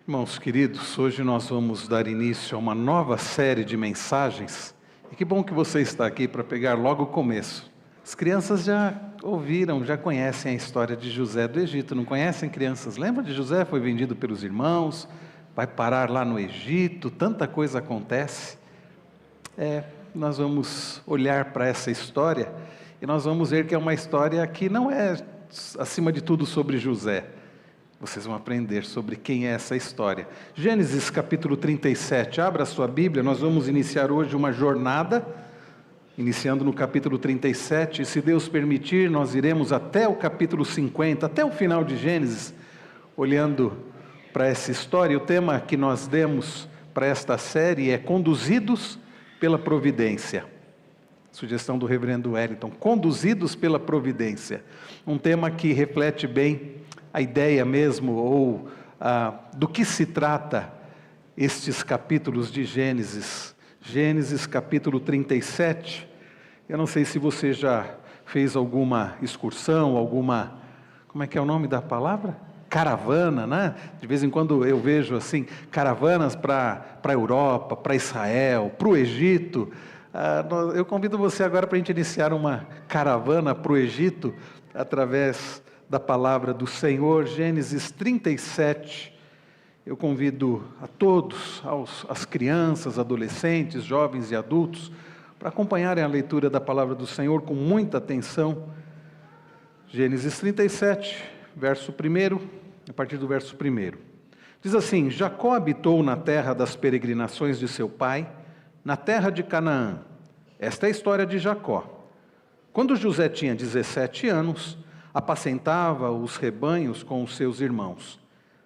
Irmãos queridos, hoje nós vamos dar início a uma nova série de mensagens. E que bom que você está aqui para pegar logo o começo. As crianças já ouviram, já conhecem a história de José do Egito, não conhecem, crianças? Lembra de José? Foi vendido pelos irmãos, vai parar lá no Egito, tanta coisa acontece. Nós vamos olhar para essa história e nós vamos ver que é uma história que não é, acima de tudo, sobre José. Vocês vão aprender sobre quem é essa história. Gênesis capítulo 37, abra a sua Bíblia, nós vamos iniciar hoje uma jornada, iniciando no capítulo 37, e se Deus permitir, nós iremos até o capítulo 50, até o final de Gênesis, olhando para essa história. O tema que nós demos para esta série é Conduzidos pela Providência. Sugestão do reverendo Wellington, Conduzidos pela Providência. Um tema que reflete bem a ideia mesmo, ou do que se trata estes capítulos de Gênesis. Gênesis capítulo 37, eu não sei se você já fez alguma excursão, como é que é o nome da palavra? Caravana, né? De vez em quando eu vejo assim, caravanas para a Europa, para Israel, para o Egito. Eu convido você agora para a gente iniciar uma caravana para o Egito, através da palavra do Senhor. Gênesis 37, eu convido a todos, as crianças, adolescentes, jovens e adultos, para acompanharem a leitura da palavra do Senhor com muita atenção. Gênesis 37, verso 1, a partir do verso 1. Diz assim: Jacó habitou na terra das peregrinações de seu pai, na terra de Canaã. Esta é a história de Jacó. Quando José tinha 17 anos, apacentava os rebanhos com os seus irmãos.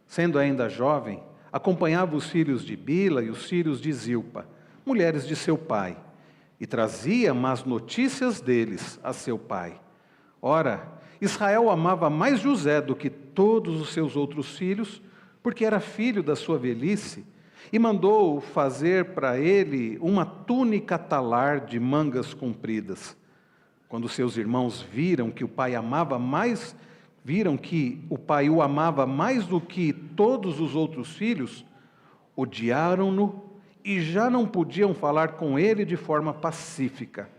Sendo ainda jovem, acompanhava os filhos de Bila e os filhos de Zilpa, mulheres de seu pai, e trazia más notícias deles a seu pai. Ora, Israel amava mais José do que todos os seus outros filhos, porque era filho da sua velhice, e mandou fazer para ele uma túnica talar de mangas compridas. Quando seus irmãos viram que o pai o amava mais do que todos os outros filhos, odiaram-no e já não podiam falar com ele de forma pacífica.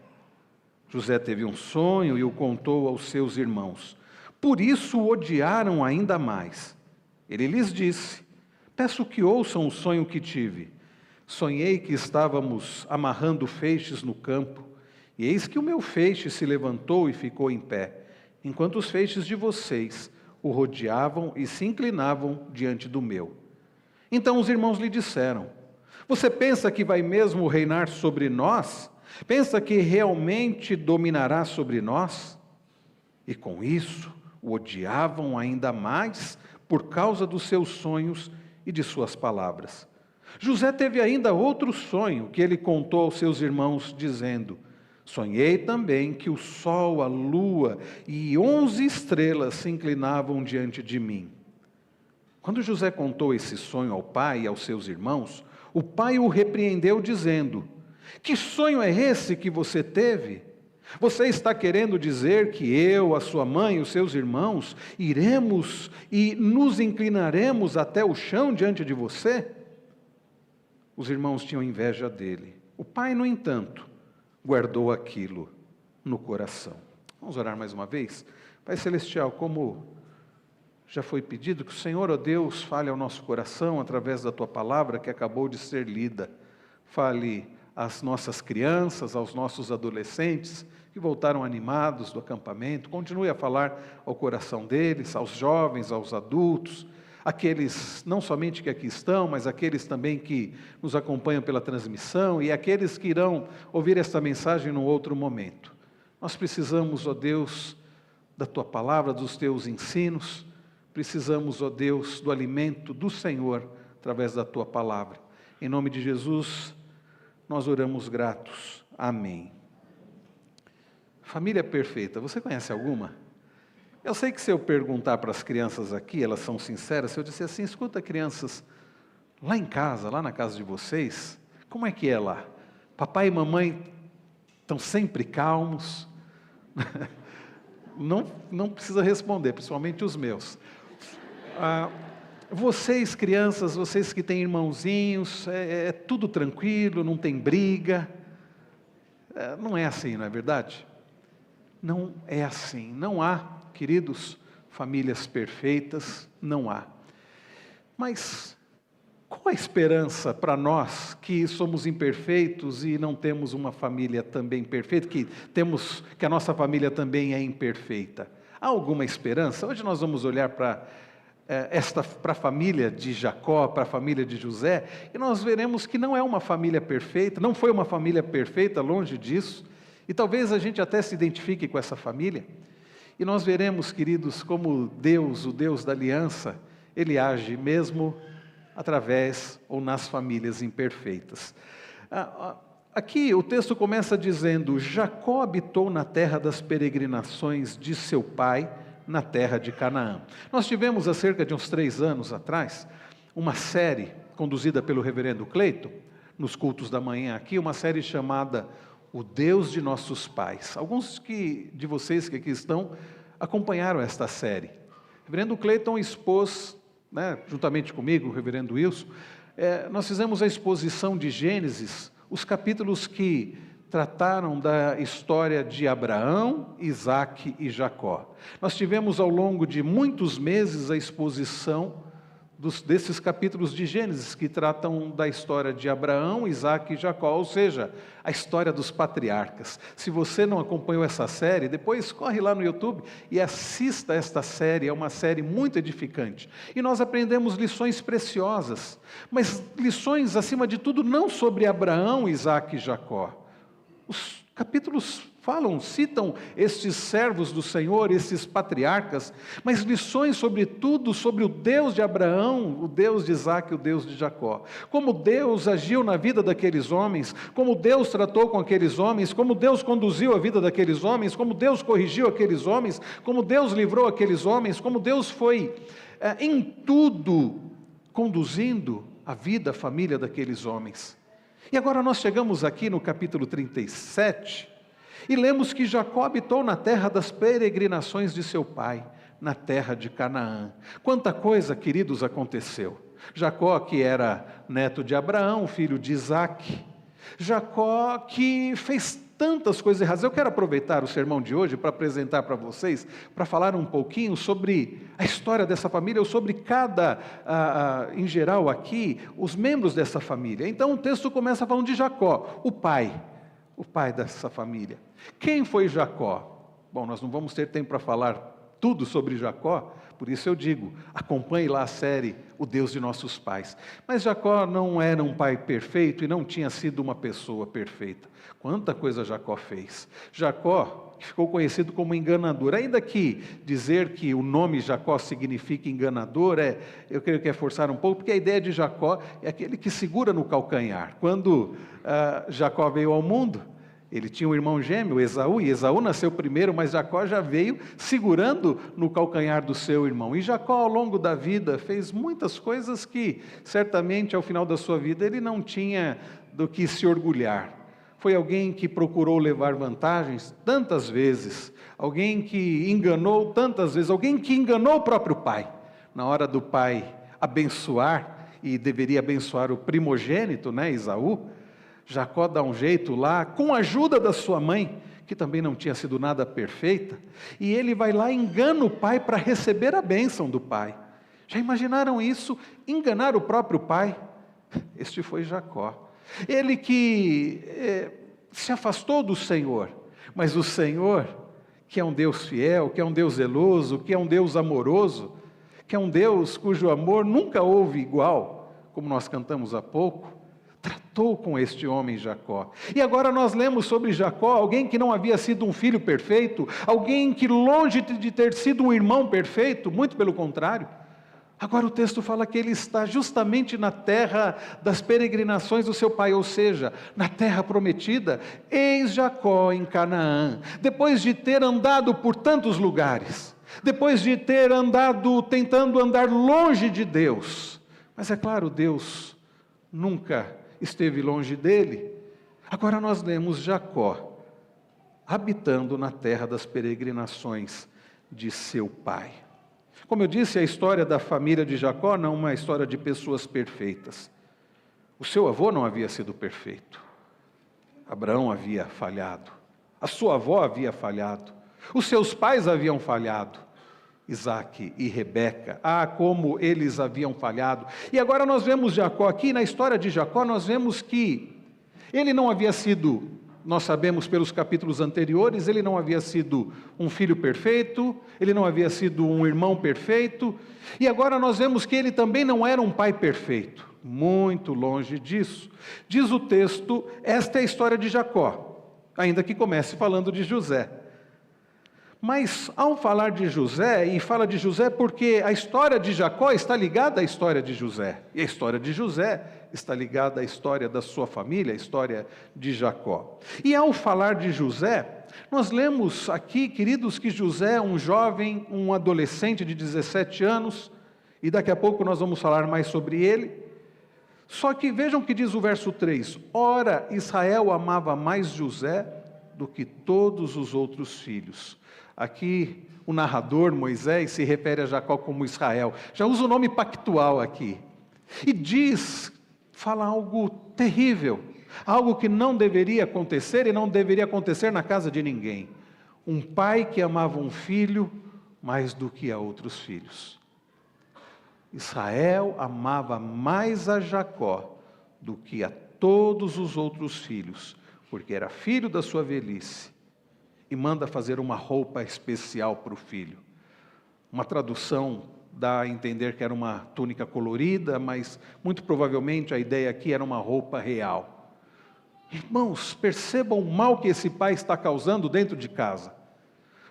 José teve um sonho e o contou aos seus irmãos. Por isso o odiaram ainda mais. Ele lhes disse: Peço que ouçam o sonho que tive. Sonhei que estávamos amarrando feixes no campo, e eis que o meu feixe se levantou e ficou em pé, enquanto os feixes de vocês o rodeavam e se inclinavam diante do meu. Então os irmãos lhe disseram: Você pensa que vai mesmo reinar sobre nós? Pensa que realmente dominará sobre nós? E com isso o odiavam ainda mais por causa dos seus sonhos e de suas palavras. José teve ainda outro sonho que ele contou aos seus irmãos, dizendo: Sonhei também que o sol, a lua e 11 estrelas se inclinavam diante de mim. Quando José contou esse sonho ao pai e aos seus irmãos, o pai o repreendeu, dizendo: Que sonho é esse que você teve? Você está querendo dizer que eu, a sua mãe e os seus irmãos iremos e nos inclinaremos até o chão diante de você? Os irmãos tinham inveja dele. O pai, no entanto, guardou aquilo no coração. Vamos orar mais uma vez? Pai Celestial, como já foi pedido, que o Senhor, ó Deus, fale ao nosso coração através da Tua palavra que acabou de ser lida. Fale às nossas crianças, aos nossos adolescentes que voltaram animados do acampamento. Continue a falar ao coração deles, aos jovens, aos adultos, aqueles não somente que aqui estão, mas aqueles também que nos acompanham pela transmissão e aqueles que irão ouvir esta mensagem num outro momento. Nós precisamos, ó Deus, da Tua palavra, dos Teus ensinos, precisamos, ó Deus, do alimento do Senhor através da Tua palavra. Em nome de Jesus, nós oramos gratos. Amém. Família perfeita, você conhece alguma? Eu sei que se eu perguntar para as crianças aqui, elas são sinceras, se eu disser assim: Escuta, crianças, lá em casa, lá na casa de vocês, como é que é lá? Papai e mamãe estão sempre calmos? Não precisa responder, principalmente os meus. Vocês crianças, vocês que têm irmãozinhos, é tudo tranquilo, não tem briga. Não é assim, não é verdade? Não é assim. Não há, queridos, famílias perfeitas, não há. Mas qual a esperança para nós que somos imperfeitos e não temos uma família também perfeita, que a nossa família também é imperfeita? Há alguma esperança? Hoje nós vamos olhar para a família de Jacó, para a família de José, e nós veremos que não é uma família perfeita, não foi uma família perfeita, longe disso, e talvez a gente até se identifique com essa família, e nós veremos, queridos, como Deus, o Deus da aliança, Ele age mesmo através ou nas famílias imperfeitas. Aqui o texto começa dizendo: Jacó habitou na terra das peregrinações de seu pai, na terra de Canaã. Nós tivemos há cerca de uns 3 anos atrás, uma série conduzida pelo reverendo Cleiton, nos cultos da manhã aqui, uma série chamada O Deus de Nossos Pais. Alguns de vocês que aqui estão acompanharam esta série. O reverendo Cleiton expôs, juntamente comigo, o reverendo Wilson, nós fizemos a exposição de Gênesis, os capítulos que trataram da história de Abraão, Isaque e Jacó. Nós tivemos ao longo de muitos meses a exposição desses capítulos de Gênesis, que tratam da história de Abraão, Isaque e Jacó, ou seja, a história dos patriarcas. Se você não acompanhou essa série, depois corre lá no YouTube e assista esta série, é uma série muito edificante. E nós aprendemos lições preciosas, mas lições, acima de tudo, não sobre Abraão, Isaque e Jacó. Os capítulos citam estes servos do Senhor, esses patriarcas, mas lições sobretudo sobre o Deus de Abraão, o Deus de Isaque, o Deus de Jacó. Como Deus agiu na vida daqueles homens, como Deus tratou com aqueles homens, como Deus conduziu a vida daqueles homens, como Deus corrigiu aqueles homens, como Deus livrou aqueles homens, como Deus foi em tudo conduzindo a vida, a família daqueles homens. E agora nós chegamos aqui no capítulo 37 e lemos que Jacó habitou na terra das peregrinações de seu pai, na terra de Canaã. Quanta coisa, queridos, aconteceu. Jacó, que era neto de Abraão, filho de Isaque. Jacó, que fez tantas coisas erradas. Eu quero aproveitar o sermão de hoje para apresentar para vocês, para falar um pouquinho sobre a história dessa família, ou sobre em geral aqui, os membros dessa família. Então o texto começa falando de Jacó, o pai dessa família. Quem foi Jacó? Bom, nós não vamos ter tempo para falar tudo sobre Jacó, por isso eu digo, acompanhe lá a série O Deus de Nossos Pais. Mas Jacó não era um pai perfeito e não tinha sido uma pessoa perfeita. Quanta coisa Jacó fez. Jacó ficou conhecido como enganador, ainda que dizer que o nome Jacó significa enganador, eu creio que é forçar um pouco, porque a ideia de Jacó é aquele que segura no calcanhar. Quando Jacó veio ao mundo, ele tinha um irmão gêmeo, Esaú, e Esaú nasceu primeiro, mas Jacó já veio segurando no calcanhar do seu irmão. E Jacó, ao longo da vida, fez muitas coisas que, certamente, ao final da sua vida, ele não tinha do que se orgulhar. Foi alguém que procurou levar vantagens tantas vezes, alguém que enganou tantas vezes, alguém que enganou o próprio pai. Na hora do pai abençoar, e deveria abençoar o primogênito, Esaú, Jacó dá um jeito lá, com a ajuda da sua mãe, que também não tinha sido nada perfeita, e ele vai lá e engana o pai para receber a bênção do pai. Já imaginaram isso? Enganar o próprio pai? Este foi Jacó. Ele que se afastou do Senhor, mas o Senhor, que é um Deus fiel, que é um Deus zeloso, que é um Deus amoroso, que é um Deus cujo amor nunca houve igual, como nós cantamos há pouco, tratou com este homem Jacó. E agora nós lemos sobre Jacó, alguém que não havia sido um filho perfeito, alguém que longe de ter sido um irmão perfeito, muito pelo contrário. Agora o texto fala que ele está justamente na terra das peregrinações do seu pai, ou seja, na terra prometida. Eis Jacó em Canaã, depois de ter andado por tantos lugares, depois de ter tentando andar longe de Deus, mas é claro, Deus nunca esteve longe dele. Agora nós lemos Jacó habitando na terra das peregrinações de seu pai. Como eu disse, a história da família de Jacó não é uma história de pessoas perfeitas. O seu avô não havia sido perfeito. Abraão havia falhado. A sua avó havia falhado. Os seus pais haviam falhado. Isaac e Rebeca. Como eles haviam falhado. E agora nós vemos Jacó aqui, na história de Jacó, nós vemos que ele não havia sido, nós sabemos pelos capítulos anteriores, ele não havia sido um filho perfeito, ele não havia sido um irmão perfeito, e agora nós vemos que ele também não era um pai perfeito, muito longe disso. Diz o texto, esta é a história de Jacó, ainda que comece falando de José. Mas ao falar de José, e fala de José porque a história de Jacó está ligada à história de José, e a história de José está ligada à história da sua família, a história de Jacó. E ao falar de José, nós lemos aqui, queridos, que José é um jovem, um adolescente de 17 anos, e daqui a pouco nós vamos falar mais sobre ele. Só que vejam o que diz o verso 3, ora Israel amava mais José do que todos os outros filhos. Aqui o narrador, Moisés, se refere a Jacó como Israel. Já usa o nome pactual aqui. E fala algo terrível, algo que não deveria acontecer e não deveria acontecer na casa de ninguém. Um pai que amava um filho mais do que a outros filhos. Israel amava mais a Jacó do que a todos os outros filhos, porque era filho da sua velhice. E manda fazer uma roupa especial para o filho. Uma tradução dá a entender que era uma túnica colorida, mas muito provavelmente a ideia aqui era uma roupa real. Irmãos, percebam o mal que esse pai está causando dentro de casa,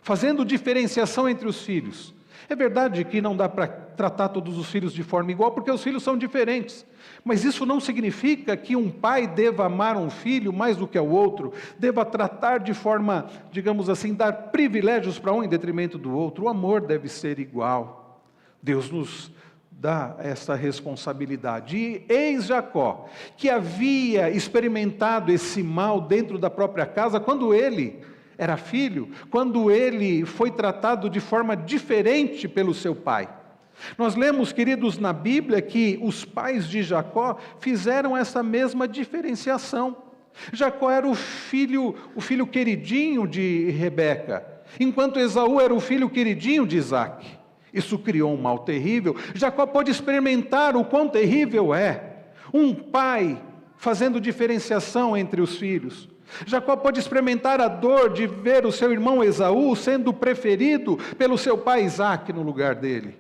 fazendo diferenciação entre os filhos. É verdade que não dá para tratar todos os filhos de forma igual, porque os filhos são diferentes. Mas isso não significa que um pai deva amar um filho mais do que o outro, deva tratar de forma, digamos assim, dar privilégios para um em detrimento do outro. O amor deve ser igual. Deus nos dá essa responsabilidade. E eis Jacó, que havia experimentado esse mal dentro da própria casa, quando ele era filho, quando ele foi tratado de forma diferente pelo seu pai. Nós lemos, queridos, na Bíblia que os pais de Jacó fizeram essa mesma diferenciação. Jacó era o filho queridinho de Rebeca, enquanto Esaú era o filho queridinho de Isaac. Isso criou um mal terrível. Jacó pôde experimentar o quão terrível é um pai fazendo diferenciação entre os filhos. Jacó pôde experimentar a dor de ver o seu irmão Esaú sendo preferido pelo seu pai Isaac no lugar dele,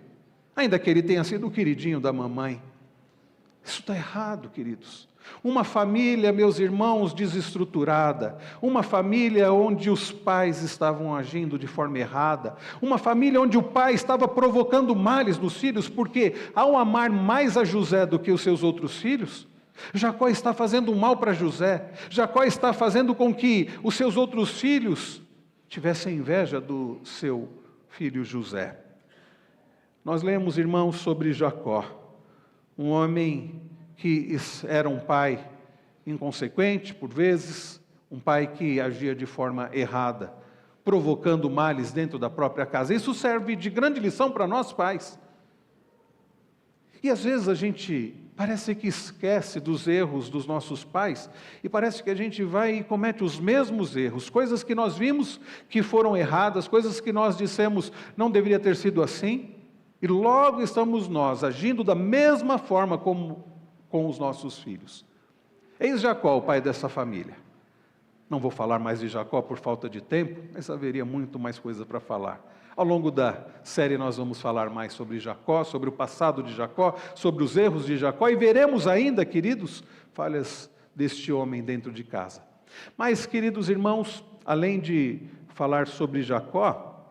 ainda que ele tenha sido o queridinho da mamãe. Isso está errado, queridos. Uma família, meus irmãos, desestruturada, uma família onde os pais estavam agindo de forma errada, uma família onde o pai estava provocando males nos filhos, porque ao amar mais a José do que os seus outros filhos, Jacó está fazendo mal para José. Jacó está fazendo com que os seus outros filhos tivessem inveja do seu filho José. Nós lemos, irmãos, sobre Jacó, um homem que era um pai inconsequente, por vezes, um pai que agia de forma errada, provocando males dentro da própria casa. Isso serve de grande lição para nós pais. E às vezes a gente parece que esquece dos erros dos nossos pais, e parece que a gente vai e comete os mesmos erros, coisas que nós vimos que foram erradas, coisas que nós dissemos não deveria ter sido assim, e logo estamos nós agindo da mesma forma como com os nossos filhos. Eis Jacó, o pai dessa família. Não vou falar mais de Jacó por falta de tempo, mas haveria muito mais coisa para falar. Ao longo da série nós vamos falar mais sobre Jacó, sobre o passado de Jacó, sobre os erros de Jacó, e veremos ainda, queridos, falhas deste homem dentro de casa. Mas, queridos irmãos, além de falar sobre Jacó,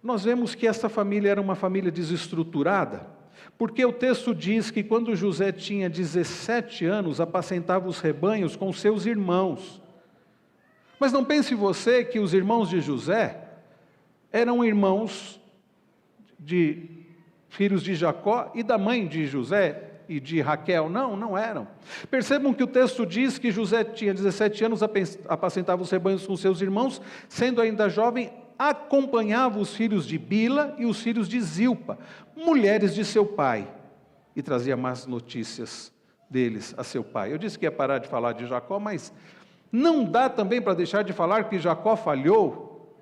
nós vemos que essa família era uma família desestruturada, porque o texto diz que quando José tinha 17 anos, apacentava os rebanhos com seus irmãos. Mas não pense você que os irmãos de José eram irmãos de filhos de Jacó e da mãe de José e de Raquel. Não, não eram. Percebam que o texto diz que José tinha 17 anos, apacentava os rebanhos com seus irmãos, sendo ainda jovem, acompanhava os filhos de Bila e os filhos de Zilpa, mulheres de seu pai, e trazia más notícias deles a seu pai. Eu disse que ia parar de falar de Jacó, mas não dá também para deixar de falar que Jacó falhou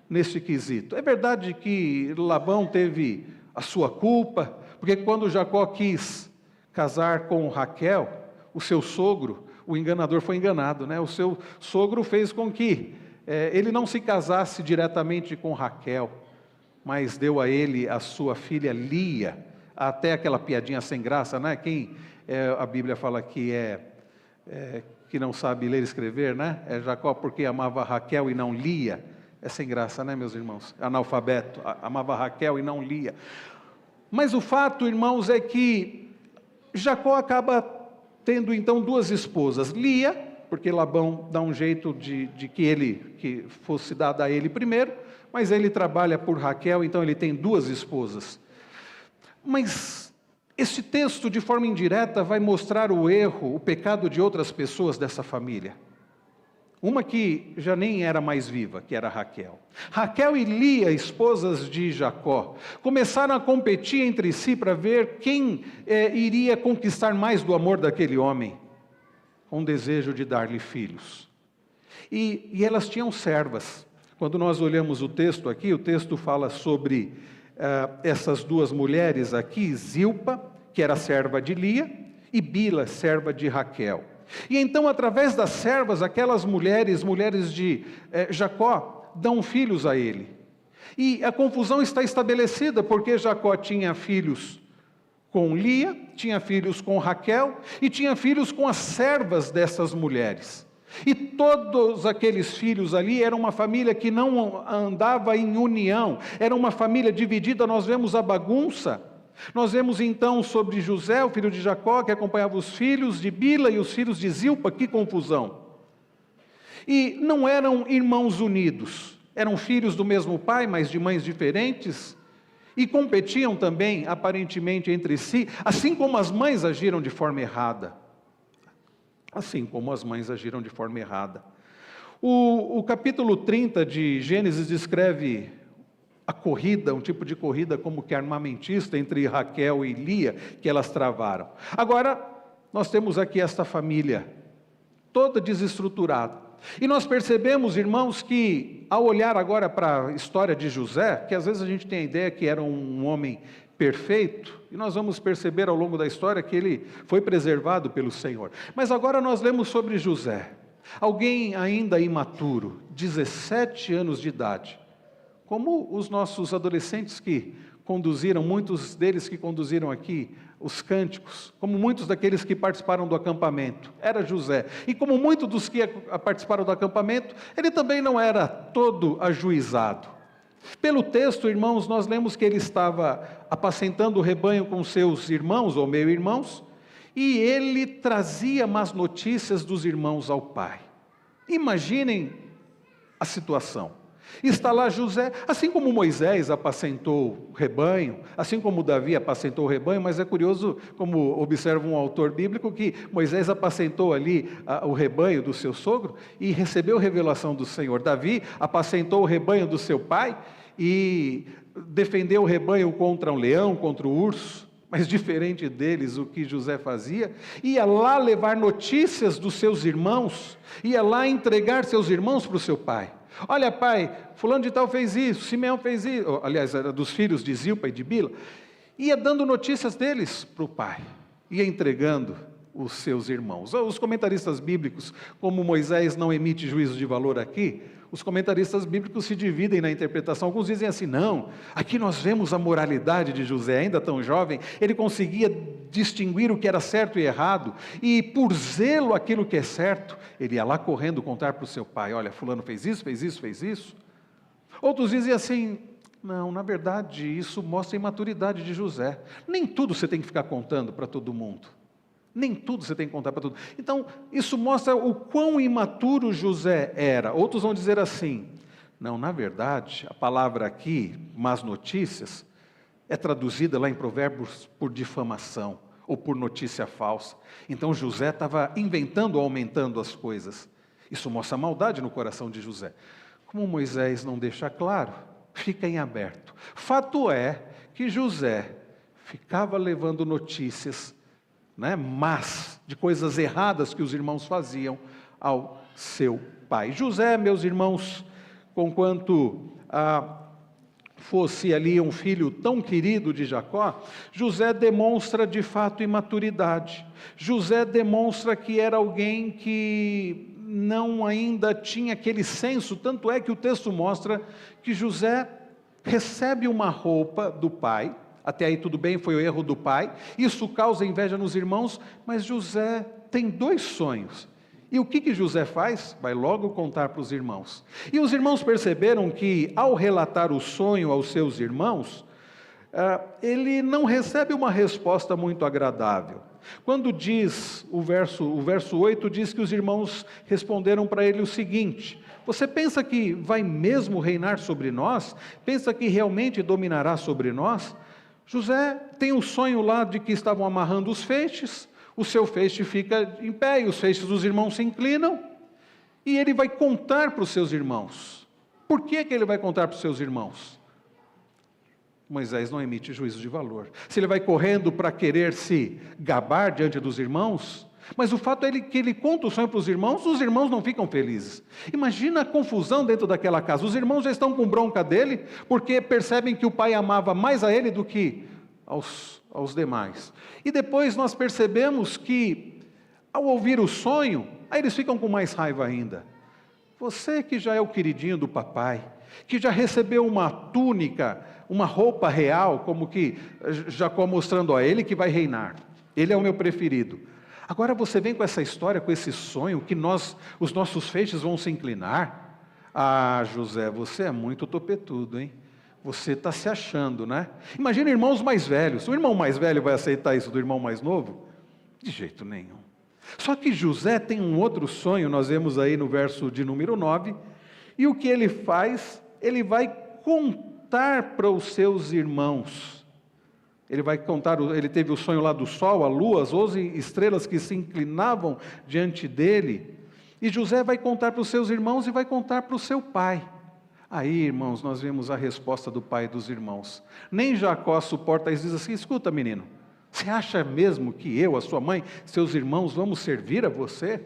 neste quesito. É verdade que Labão teve a sua culpa, porque quando Jacó quis casar com Raquel, o seu sogro, o enganador foi enganado, né? O seu sogro fez com que ele não se casasse diretamente com Raquel, mas deu a ele a sua filha Lia, até aquela piadinha sem graça, né? Quem a Bíblia fala que que não sabe ler e escrever, né? É Jacó porque amava Raquel e não Lia. É sem graça, né, meus irmãos? Analfabeto, amava Raquel e não Lia. Mas o fato, irmãos, é que Jacó acaba tendo então duas esposas. Lia, porque Labão dá um jeito de que fosse dada a ele primeiro, mas ele trabalha por Raquel, então ele tem duas esposas. Mas esse texto, de forma indireta, vai mostrar o erro, o pecado de outras pessoas dessa família. Uma que já nem era mais viva, que era Raquel. Raquel e Lia, esposas de Jacó, começaram a competir entre si para ver quem iria conquistar mais do amor daquele homem, com o desejo de dar-lhe filhos. E elas tinham servas. Quando nós olhamos o texto aqui, o texto fala sobre essas duas mulheres aqui, Zilpa, que era serva de Lia, e Bila, serva de Raquel. E então, através das servas, aquelas mulheres de Jacó, dão filhos a ele. E a confusão está estabelecida, porque Jacó tinha filhos com Lia, tinha filhos com Raquel, e tinha filhos com as servas dessas mulheres. E todos aqueles filhos ali eram uma família que não andava em união, era uma família dividida. Nós vemos a bagunça. Nós vemos então sobre José, o filho de Jacó, que acompanhava os filhos de Bila e os filhos de Zilpa, que confusão. E não eram irmãos unidos, eram filhos do mesmo pai, mas de mães diferentes, e competiam também, aparentemente, entre si, assim como as mães agiram de forma errada. Assim como as mães agiram de forma errada. O capítulo 30 de Gênesis descreve a corrida, um tipo de corrida como que armamentista entre Raquel e Lia, que elas travaram. Agora, nós temos aqui esta família, toda desestruturada. E nós percebemos, irmãos, que ao olhar agora para a história de José, que às vezes a gente tem a ideia que era um homem perfeito, e nós vamos perceber ao longo da história que ele foi preservado pelo Senhor. Mas agora nós lemos sobre José, alguém ainda imaturo, 17 anos de idade, como os nossos adolescentes que conduziram, muitos deles que conduziram aqui os cânticos, como muitos daqueles que participaram do acampamento, era José. E como muitos dos que participaram do acampamento, ele também não era todo ajuizado. Pelo texto, irmãos, nós lemos que ele estava apacentando o rebanho com seus irmãos ou meio-irmãos, e ele trazia más notícias dos irmãos ao pai. Imaginem a situação. Está lá José, assim como Moisés apacentou o rebanho, assim como Davi apacentou o rebanho, mas é curioso, como observa um autor bíblico, que Moisés apacentou ali o rebanho do seu sogro e recebeu revelação do Senhor. Davi apacentou o rebanho do seu pai e defendeu o rebanho contra um leão, contra o urso. Mas diferente deles, o que José fazia, ia lá levar notícias dos seus irmãos, ia lá entregar seus irmãos para o seu pai. Olha, pai, fulano de tal fez isso, Simeão fez isso, aliás, era dos filhos de Zilpa e de Bila, ia dando notícias deles para o pai, ia entregando os seus irmãos. Os comentaristas bíblicos, como Moisés não emite juízo de valor aqui, os comentaristas bíblicos se dividem na interpretação. Alguns dizem assim, não, aqui nós vemos a moralidade de José, ainda tão jovem, ele conseguia distinguir o que era certo e errado, e por zelo aquilo que é certo, ele ia lá correndo contar para o seu pai, olha, fulano fez isso, fez isso, fez isso. Outros dizem assim, não, na verdade, isso mostra a imaturidade de José. Nem tudo você tem que ficar contando para todo mundo. Nem tudo você tem que contar para todo mundo. Então, isso mostra o quão imaturo José era. Outros vão dizer assim, não, na verdade, a palavra aqui, más notícias, é traduzida lá em Provérbios por difamação, ou por notícia falsa. Então José estava inventando ou aumentando as coisas. Isso mostra a maldade no coração de José. Como Moisés não deixa claro, fica em aberto. Fato é que José ficava levando notícias, más, de coisas erradas que os irmãos faziam ao seu pai. José, meus irmãos, conquanto fosse ali um filho tão querido de Jacó, José demonstra de fato imaturidade. José demonstra que era alguém que não ainda tinha aquele senso, tanto é que o texto mostra que José recebe uma roupa do pai. Até aí tudo bem, foi o erro do pai, isso causa inveja nos irmãos, mas José tem 2 sonhos. E o que José faz? Vai logo contar para os irmãos. E os irmãos perceberam que, ao relatar o sonho aos seus irmãos, ele não recebe uma resposta muito agradável. Quando diz, o verso 8 diz que os irmãos responderam para ele o seguinte: você pensa que vai mesmo reinar sobre nós? Pensa que realmente dominará sobre nós? José tem o sonho lá de que estavam amarrando os feixes, o seu feixe fica em pé e os feixes dos irmãos se inclinam, e ele vai contar para os seus irmãos. Por que ele vai contar para os seus irmãos? Moisés não emite juízo de valor. Se ele vai correndo para querer se gabar diante dos irmãos, mas o fato é que ele conta o sonho para os irmãos não ficam felizes. Imagina a confusão dentro daquela casa. Os irmãos já estão com bronca dele, porque percebem que o pai amava mais a ele do que aos demais. E depois nós percebemos que, ao ouvir o sonho, aí eles ficam com mais raiva ainda. Você que já é o queridinho do papai, que já recebeu uma túnica, uma roupa real, como que Jacó mostrando a ele que vai reinar. Ele é o meu preferido. Agora você vem com essa história, com esse sonho, que os nossos feixes vão se inclinar. Ah, José, você é muito topetudo, hein? Você está se achando, né? Imagina irmãos mais velhos. O irmão mais velho vai aceitar isso do irmão mais novo? De jeito nenhum. Só que José tem um outro sonho, nós vemos aí no verso de número 9, e o que ele faz? Ele vai contar para os seus irmãos. Ele vai contar, ele teve o sonho lá do sol, a lua, as 11 estrelas que se inclinavam diante dele, e José vai contar para os seus irmãos e vai contar para o seu pai. Aí, irmãos, nós vemos a resposta do pai e dos irmãos. Nem Jacó suporta isso, diz assim: escuta, menino, você acha mesmo que eu, a sua mãe, seus irmãos, vamos servir a você?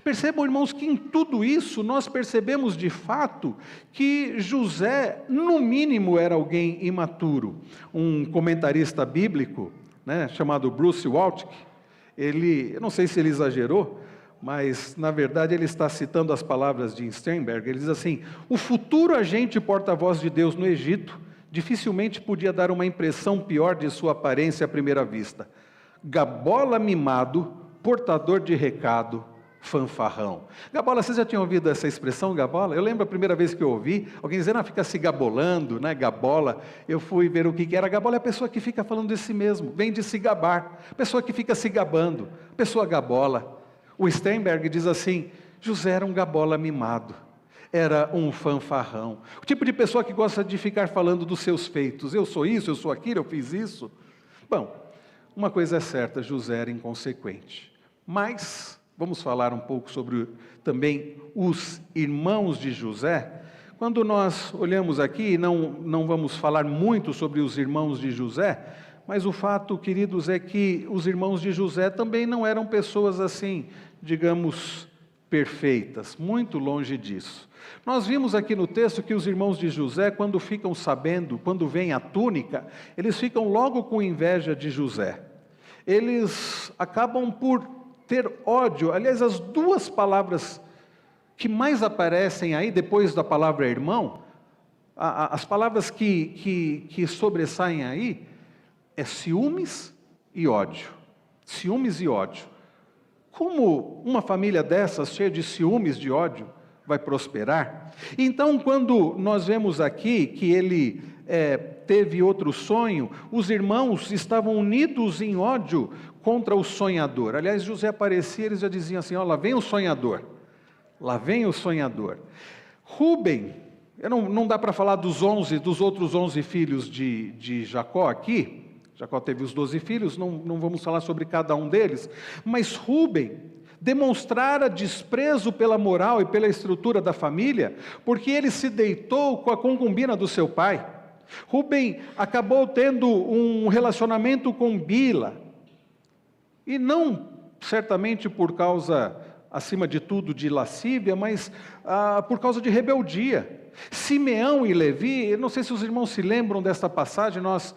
Percebam, irmãos, que em tudo isso nós percebemos de fato que José, no mínimo, era alguém imaturo. Um comentarista bíblico, chamado Bruce Waltke, eu não sei se ele exagerou, mas na verdade ele está citando as palavras de Sternberg. Ele diz assim: o futuro agente porta-voz de Deus no Egito dificilmente podia dar uma impressão pior de sua aparência à primeira vista. Gabola mimado, portador de recado, fanfarrão. Gabola, vocês já tinham ouvido essa expressão, gabola? Eu lembro a primeira vez que eu ouvi, alguém dizendo, fica se gabolando, gabola. Eu fui ver o que era. Gabola é a pessoa que fica falando de si mesmo, vem de se gabar, pessoa que fica se gabando, pessoa gabola. O Sternberg diz assim: José era um gabola mimado, era um fanfarrão, o tipo de pessoa que gosta de ficar falando dos seus feitos, eu sou isso, eu sou aquilo, eu fiz isso. Bom, uma coisa é certa, José era inconsequente, mas vamos falar um pouco sobre também os irmãos de José. Quando nós olhamos aqui, não vamos falar muito sobre os irmãos de José, mas o fato, queridos, é que os irmãos de José também não eram pessoas assim, digamos, perfeitas, muito longe disso. Nós vimos aqui no texto que os irmãos de José, quando ficam sabendo, quando vem a túnica, eles ficam logo com inveja de José. Eles acabam por ter ódio. Aliás, as 2 palavras que mais aparecem aí, depois da palavra irmão, as palavras que sobressaem aí, é ciúmes e ódio. Ciúmes e ódio. Como uma família dessas, cheia de ciúmes, de ódio, vai prosperar? Então, quando nós vemos aqui que ele teve outro sonho, os irmãos estavam unidos em ódio contra o sonhador. Aliás, José aparecia, eles já diziam assim: ó, lá vem o sonhador, lá vem o sonhador. Rúben, não dá para falar dos outros 11 filhos de Jacó aqui. Jacó teve os 12 filhos, não vamos falar sobre cada um deles, mas Rúben demonstrara desprezo pela moral e pela estrutura da família, porque ele se deitou com a concubina do seu pai. Rubem acabou tendo um relacionamento com Bila, e não certamente por causa, acima de tudo, de lascívia, mas por causa de rebeldia. Simeão e Levi, eu não sei se os irmãos se lembram desta passagem, nós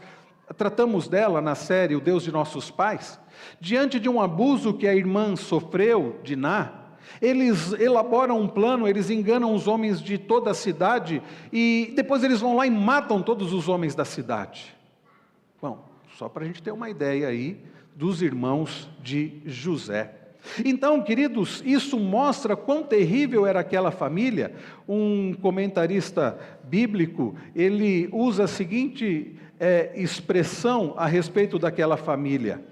tratamos dela na série O Deus de Nossos Pais. Diante de um abuso que a irmã sofreu, Diná, eles elaboram um plano, eles enganam os homens de toda a cidade, e depois eles vão lá e matam todos os homens da cidade. Bom, só para a gente ter uma ideia aí dos irmãos de José. Então, queridos, isso mostra quão terrível era aquela família. Um comentarista bíblico, ele usa a seguinte expressão a respeito daquela família.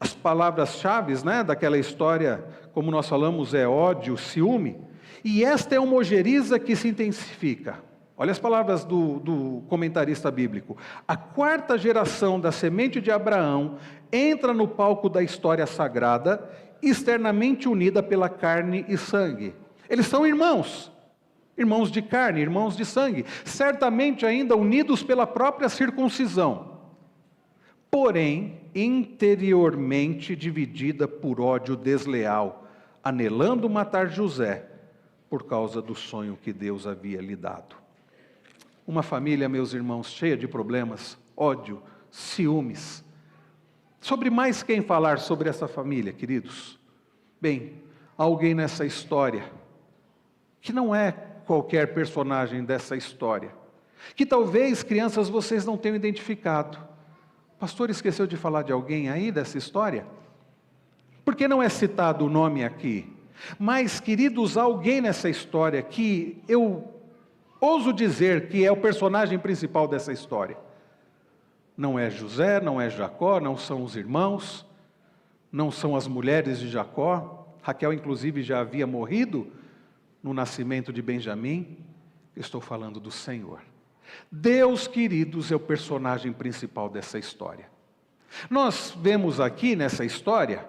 As palavras-chave, daquela história, como nós falamos, é ódio, ciúme, e esta é uma ojeriza que se intensifica. Olha as palavras do comentarista bíblico. A quarta geração da semente de Abraão entra no palco da história sagrada, externamente unida pela carne e sangue. Eles são irmãos, irmãos de carne, irmãos de sangue, certamente ainda unidos pela própria circuncisão, porém interiormente dividida por ódio desleal, anelando matar José por causa do sonho que Deus havia lhe dado. Uma família, meus irmãos, cheia de problemas, ódio, ciúmes. Sobre mais quem falar sobre essa família, queridos? Bem, há alguém nessa história, que não é qualquer personagem dessa história, que talvez, crianças, vocês não tenham identificado. O pastor esqueceu de falar de alguém aí dessa história? Por que não é citado o nome aqui? Mas, queridos, há alguém nessa história que eu ouso dizer que é o personagem principal dessa história. Não é José, não é Jacó, não são os irmãos, não são as mulheres de Jacó. Raquel, inclusive, já havia morrido no nascimento de Benjamim. Estou falando do Senhor. Deus, queridos, é o personagem principal dessa história. Nós vemos aqui nessa história,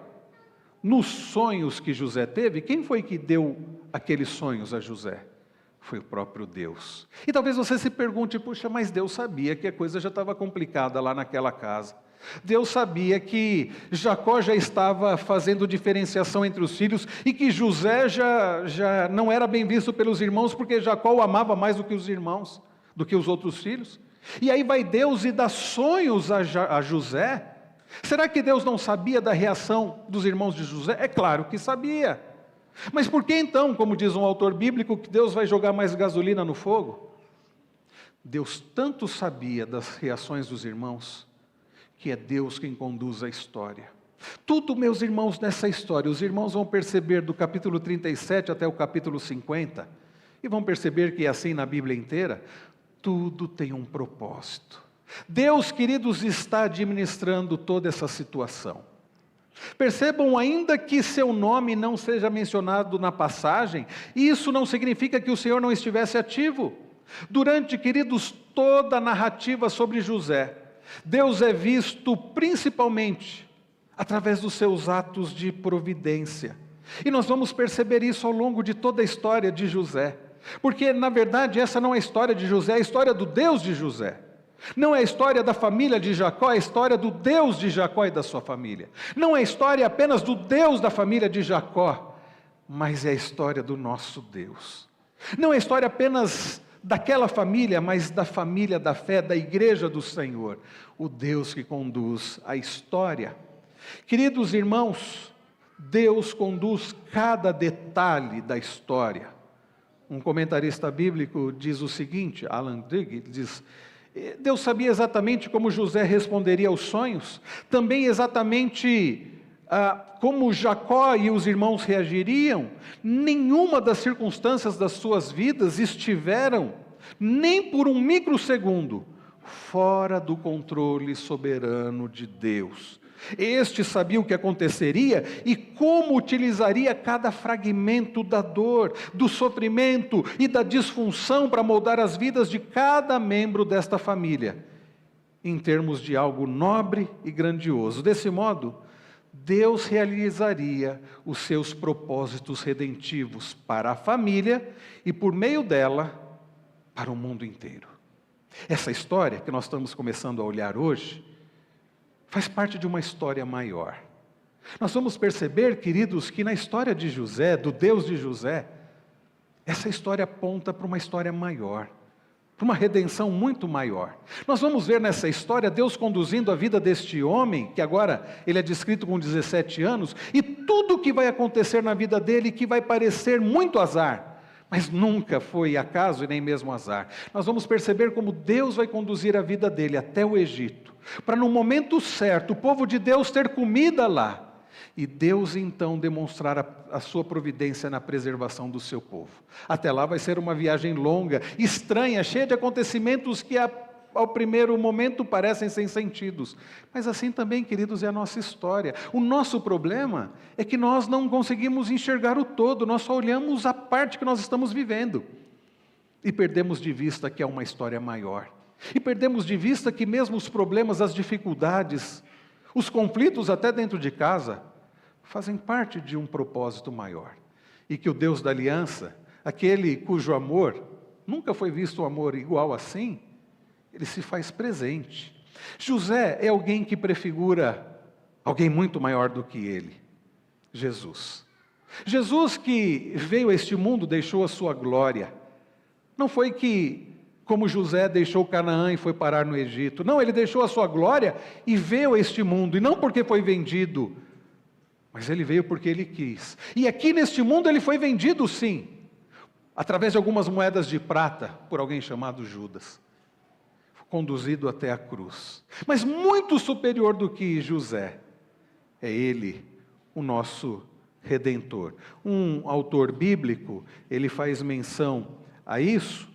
nos sonhos que José teve, quem foi que deu aqueles sonhos a José? Foi o próprio Deus. E talvez você se pergunte, puxa, mas Deus sabia que a coisa já estava complicada lá naquela casa. Deus sabia que Jacó já estava fazendo diferenciação entre os filhos e que José já não era bem visto pelos irmãos, porque Jacó o amava mais do que os irmãos, do que os outros filhos. E aí vai Deus e dá sonhos a José. Será que Deus não sabia da reação dos irmãos de José? É claro que sabia. Mas por que então, como diz um autor bíblico, que Deus vai jogar mais gasolina no fogo? Deus tanto sabia das reações dos irmãos, que é Deus quem conduz a história. Tudo, meus irmãos, nessa história, os irmãos vão perceber do capítulo 37 até o capítulo 50, e vão perceber que é assim na Bíblia inteira, tudo tem um propósito. Deus, queridos, está administrando toda essa situação. Percebam, ainda que seu nome não seja mencionado na passagem, isso não significa que o Senhor não estivesse ativo. Durante, queridos, toda a narrativa sobre José, Deus é visto principalmente através dos seus atos de providência. E nós vamos perceber isso ao longo de toda a história de José. Porque, na verdade, essa não é a história de José, é a história do Deus de José. Não é a história da família de Jacó, é a história do Deus de Jacó e da sua família. Não é a história apenas do Deus da família de Jacó, mas é a história do nosso Deus. Não é a história apenas daquela família, mas da família da fé, da igreja do Senhor, o Deus que conduz a história. Queridos irmãos, Deus conduz cada detalhe da história. Um comentarista bíblico diz o seguinte, Alan Digg, diz: Deus sabia exatamente como José responderia aos sonhos, também exatamente como Jacó e os irmãos reagiriam. Nenhuma das circunstâncias das suas vidas estiveram, nem por um microsegundo, fora do controle soberano de Deus. Este sabia o que aconteceria e como utilizaria cada fragmento da dor, do sofrimento e da disfunção para moldar as vidas de cada membro desta família, em termos de algo nobre e grandioso. Desse modo, Deus realizaria os seus propósitos redentivos para a família e, por meio dela, para o mundo inteiro. Essa história que nós estamos começando a olhar hoje faz parte de uma história maior. Nós vamos perceber, queridos, que na história de José, do Deus de José, essa história aponta para uma história maior, para uma redenção muito maior. Nós vamos ver nessa história Deus conduzindo a vida deste homem, que agora ele é descrito com 17 anos, e tudo o que vai acontecer na vida dele que vai parecer muito azar, mas nunca foi acaso e nem mesmo azar. Nós vamos perceber como Deus vai conduzir a vida dele até o Egito, para no momento certo o povo de Deus ter comida lá, e Deus então demonstrar a sua providência na preservação do seu povo. Até lá vai ser uma viagem longa, estranha, cheia de acontecimentos que ao primeiro momento parecem sem sentidos. Mas assim também, queridos, é a nossa história. O nosso problema é que nós não conseguimos enxergar o todo, nós só olhamos a parte que nós estamos vivendo. E perdemos de vista que é uma história maior. E perdemos de vista que mesmo os problemas, as dificuldades, os conflitos até dentro de casa, fazem parte de um propósito maior. E que o Deus da aliança, aquele cujo amor, nunca foi visto um amor igual assim, ele se faz presente. José é alguém que prefigura alguém muito maior do que ele, Jesus. Jesus que veio a este mundo, deixou a sua glória. Não foi que, como José deixou Canaã e foi parar no Egito. Não, ele deixou a sua glória e veio a este mundo. E não porque foi vendido, mas ele veio porque ele quis. E aqui neste mundo ele foi vendido sim, através de algumas moedas de prata, por alguém chamado Judas. Conduzido até a cruz. Mas muito superior do que José, é ele, o nosso Redentor. Um autor bíblico, ele faz menção a isso,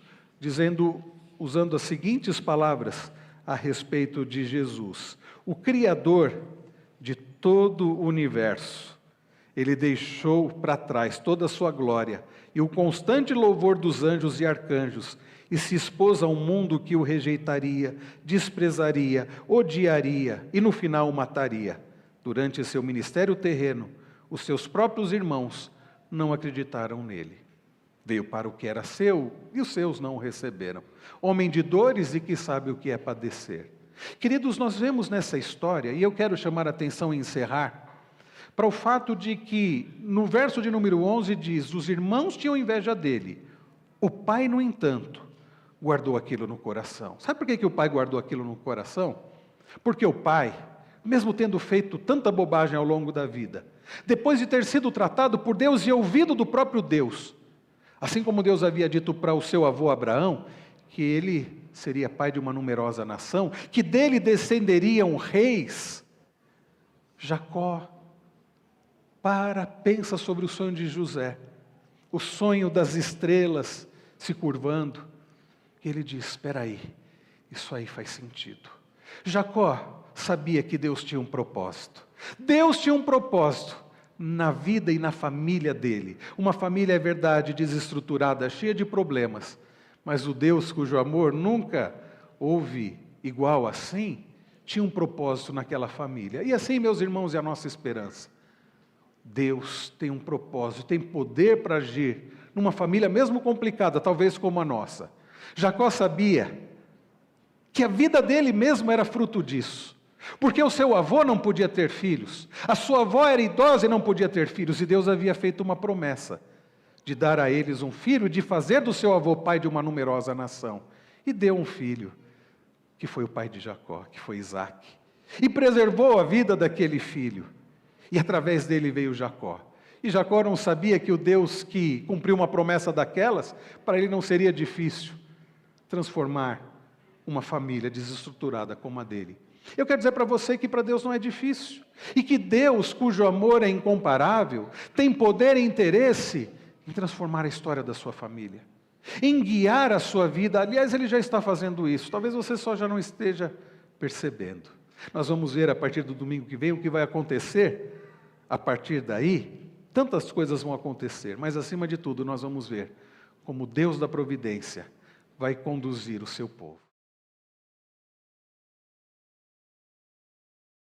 usando as seguintes palavras a respeito de Jesus: o Criador de todo o universo, ele deixou para trás toda a sua glória e o constante louvor dos anjos e arcanjos, e se expôs a um mundo que o rejeitaria, desprezaria, odiaria e no final o mataria. Durante seu ministério terreno, os seus próprios irmãos não acreditaram nele. Veio para o que era seu e os seus não o receberam. Homem de dores e que sabe o que é padecer. Queridos, nós vemos nessa história, e eu quero chamar a atenção e encerrar, para o fato de que, no verso de número 11 diz, os irmãos tinham inveja dele. O pai, no entanto, guardou aquilo no coração. Sabe por que o pai guardou aquilo no coração? Porque o pai, mesmo tendo feito tanta bobagem ao longo da vida, depois de ter sido tratado por Deus e ouvido do próprio Deus, assim como Deus havia dito para o seu avô Abraão, que ele seria pai de uma numerosa nação, que dele descenderiam reis, Jacó pensa sobre o sonho de José, o sonho das estrelas se curvando, e ele diz, espera aí, isso aí faz sentido. Jacó sabia que Deus tinha um propósito. Deus tinha um propósito na vida e na família dele. Uma família, é verdade, desestruturada, cheia de problemas, mas o Deus cujo amor nunca houve igual assim, tinha um propósito naquela família. E assim, meus irmãos, é a nossa esperança. Deus tem um propósito, tem poder para agir numa família mesmo complicada, talvez como a nossa. Jacó sabia que a vida dele mesmo era fruto disso, porque o seu avô não podia ter filhos, a sua avó era idosa e não podia ter filhos, e Deus havia feito uma promessa de dar a eles um filho, de fazer do seu avô pai de uma numerosa nação, e deu um filho, que foi o pai de Jacó, que foi Isaque, e preservou a vida daquele filho, e através dele veio Jacó. E Jacó não sabia que o Deus que cumpriu uma promessa daquelas, para ele não seria difícil transformar uma família desestruturada como a dele. Eu quero dizer para você que para Deus não é difícil, e que Deus, cujo amor é incomparável, tem poder e interesse em transformar a história da sua família, em guiar a sua vida. Aliás, Ele já está fazendo isso, talvez você só já não esteja percebendo. Nós vamos ver a partir do domingo que vem o que vai acontecer a partir daí. Tantas coisas vão acontecer, mas acima de tudo nós vamos ver como Deus da providência vai conduzir o seu povo.